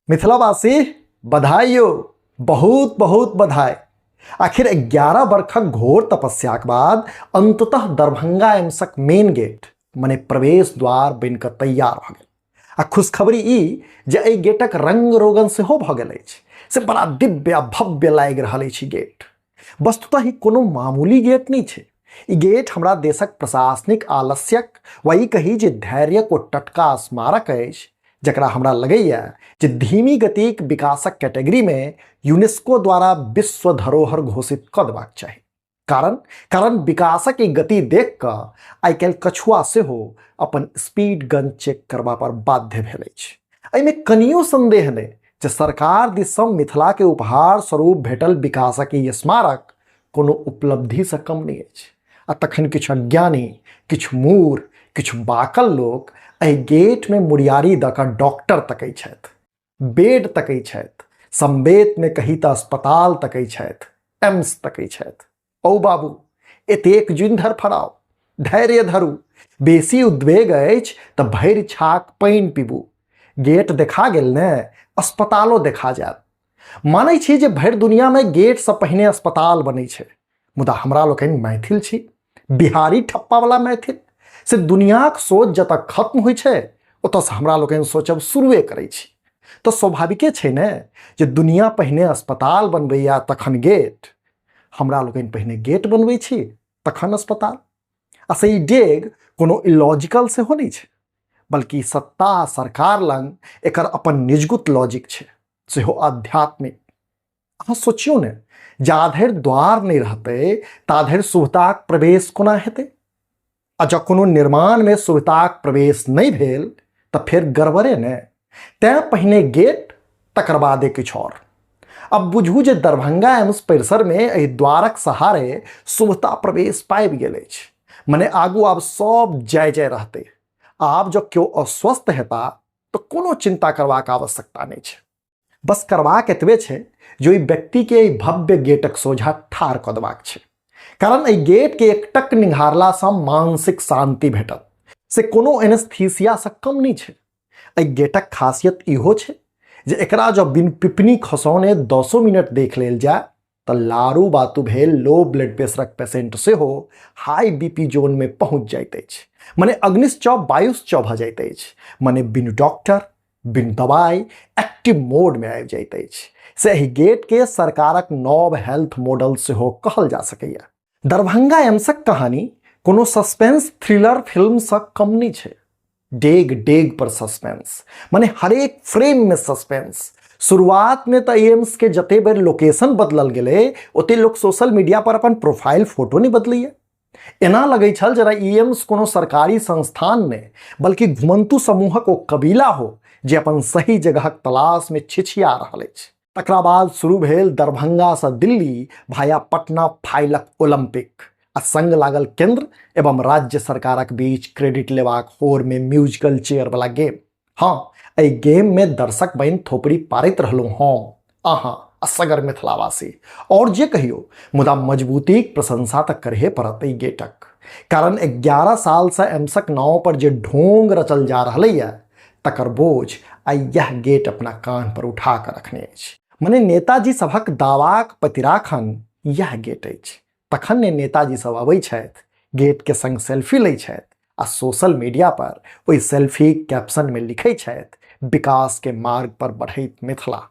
मिथिलावासी बधाई हो, बहुत बहुत बधाई। आखिर 11 वर्षक घोर तपस्या के बाद अंततः दरभंगा एम्सक मेन गेट मने प्रवेश द्वार बनकर तैयार भ गेल। आ खुशखबरी ई जे एहि गेटक रंग रोगन से हो भ गेल अछि, से बड़ा दिव्य आ भव्य लागि रहल अछि। गेट वस्तुतः ही कोनो मामूली गेट नहीं छै। ई गेट हमरा देशक प्रशासनिक आलस्यक वा ई कही जे धैर्यक ओ टटका स्मारक अछि, जकरा हमरा लगैया जे धीमी गतिक विकासक कैटेगरी में यूनेस्को द्वारा विश्व धरोहर घोषित क देबाक चाही। कारण विकासक ई गति देख कऽ आइ काल्हि कछुआ सेहो अपन स्पीड गन चेक करबा पर बाध्य भेल अछि। एहिमे कनियो संदेह नहि जे सरकार दिससँ मिथिला के उपहार स्वरूप भेटल विकासक ई स्मारक कोनो उपलब्धि से कम नहीं अछि। आ तखन किछु अज्ञानी, किछु मूर्ख, किछु बाकल लोक एहि गेट में मुरियारी दऽ कऽ डॉक्टर तकै छथि, बेड तकै छथि, संवेद में कही तऽ अस्पताल तकै छथि, एम्स तकै छथि। औ बाबू, एतेक जुनि धरफड़ाउ, धैर्य धरू। बेसी उद्वेग अछि तऽ भरि छाक पानि पीबू। गेट देखा गेल ने, अस्पतालो देखा जायत। मानै छी जे भरि दुनिया में गेट से पहिने अस्पताल बनै छै, मुदा हमरा लोकनि मैथिल छी, बिहारी ठप्पा वाला मैथिल। से दुनियाक सोच जतऽ खत्म होइ छै ओतऽसँ हमरा लोकनि सोचब शुरुए करै छी। तऽ स्वाभाविके छै ने जे दुनिया पहिने अस्पताल बनबैया तखन गेट, हमरा लोकनि पहिने गेट बनबै छी तखन अस्पताल। आ से ई डेग कोनो इलॉजिकल सेहो नहीं छै, बल्कि सत्ता आ सरकार लंग एकर अपन निजगुत लॉजिक छै, सेहो आध्यात्मिक। अहाँ सोचियो ने, जाधरि द्वार नहीं रहतै ताधरि सुविधाक प्रवेश कोना हेतै। आ जँ कोनो निर्माण में सुविधाक प्रवेश नहीं भेल तऽ फेर गड़बड़े ने। तैं पहिने गेट तकर बादे किछु और। अब बुझू जे दरभंगा एम्स परिसर में एहि द्वारक सहारे सुविधा प्रवेश पाबि गेल अछि। मने आगू आब सब जय जय रहतै। आब जँ केओ अस्वस्थ हेता तऽ कोनो चिंता करबाक आवश्यकता नहीं छै। बस करबाक एतबे छै जे ओहि व्यक्ति के एहि भव्य गेटक सोझा ठाढ़ कऽ देबाक छै। कारण एहि गेट के एकटक निहारला सँ मानसिक शांति भेटत, से कोनो एनेस्थीसिया से कम नहीं छै। एहि गेटक खासियत इहो छै जे एकरा जँ बिन पिपनी खसौने 10 मिनट देख लेल जाय तऽ लारू बातू भेल लो ब्लड प्रेशरक पेशेंट सेहो हाई बीपी जोन में पहुंच जाइत अछि। मने अग्निश्चौ वायुश्चौ भऽ जाइत अछि। मने बिन डॉक्टर, बिन दवाई एक्टिव मोड में आबि जाइत अछि। से एहि गेट के सरकारक नव हेल्थ मॉडल सेहो कहल जा सकैया। दरभंगा एम्सक कहानी कोनो सस्पेंस थ्रिलर फिल्म से कम नहीं छै। डेग डेग पर सस्पेंस, माने हर एक फ्रेम में सस्पेंस। शुरुआत में तो एम्स के जते बेर लोकेशन बदलल गेले ओते लोग सोशल मीडिया पर अपन प्रोफाइल फोटो नहीं बदलैया। एना लगै छल जरा एम्स कोनो सरकारी संस्थान ने, बल्कि घुमंतु समूहक ओ कबीला हो जे अपन सही जगहक तलाश में छिछिया रहल अछि। तकरा बाद शुरू भेल दरभंगा से दिल्ली भाया पटना फाइलक ओलंपिक, आ संग लागल केंद्र एवं राज्य सरकारक बीच क्रेडिट लेबाक होर में म्यूजिकल चेयर वाला गेम। हाँ, एहि गेम में दर्शक बनि थोपड़ी पारैत रहलहुं हम, अहाँ असगर मिथिलावासी। और जे कहियो, मुदा मजबूतीक प्रशंसा तऽ करहे पड़त एहि गेटक। कारण 11 साल से एम्सक नाव पर जे ढोंग रचल जा रहलैया तकर बोझ आइ यह गेट अपना कान पर उठा कर रखने अछि। मने नेताजी सभक दावाक प्रतिराखन यह गेट अछि। तखन ने नेताजी सब अबै छथि, गेट के संग सेल्फी लै छथि आ सोशल मीडिया पर ओहि सेल्फी कैप्शन में लिखै छथि, विकास के मार्ग पर बढ़ैत मिथिला।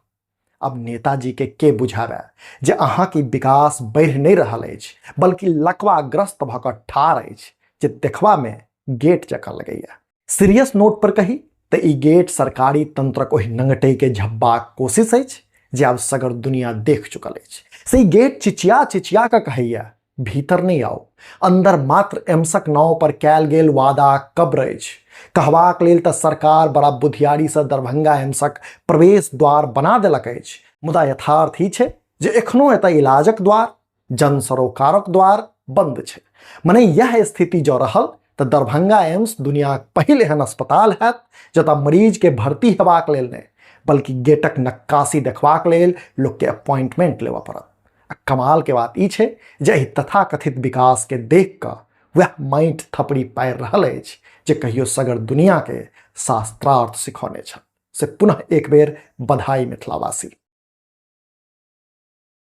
अब नेताजी के बुझावे जे अहाँ की विकास बढ़ि नहीं रहल अछि, बल्कि लकवाग्रस्त भऽ कऽ ठाढ़ अछि, जे देखबा में गेट जकाँ लगैया। सीरियस नोट पर कही तऽ ई गेट सरकारी तंत्रक ओहि नंगटे के झब्बाक कोशिश अछि जे आब सगर दुनिया देख चुकल अछि। से ई गेट चिचिया चिचिया कऽ कहैया, भीतर नहीं आओ, अंदर मात्र एम्सक नाव पर कैल गेल वादा कब्र अछि। कहबाक लेल तऽ सरकार बड़ा बुधियारी से दरभंगा एम्सक प्रवेश द्वार बना देलक अछि, मुदा यथार्थ ही छै जे एखनो एतय इलाजक द्वार, जन सरोकारक द्वार बंद छै। मने यह स्थिति जो रहल तऽ दरभंगा एम्स दुनियाक पहिल एहन अस्पताल हैत जतऽ मरीज के भर्ती हेबाक लेल नहि, बल्कि गेटक नक्काशी देखबाक लेल लोक के अपॉइंटमेंट लेवा पड़त। कमाल के बात ई छै जे एहि तथाकथित विकास के देख कऽ वह माटि थपड़ी पारि रहल अछि जे कहियो सगर दुनिया के शास्त्रार्थ सिखौने छल। से पुनः एक बेर बधाई मिथिलावासी।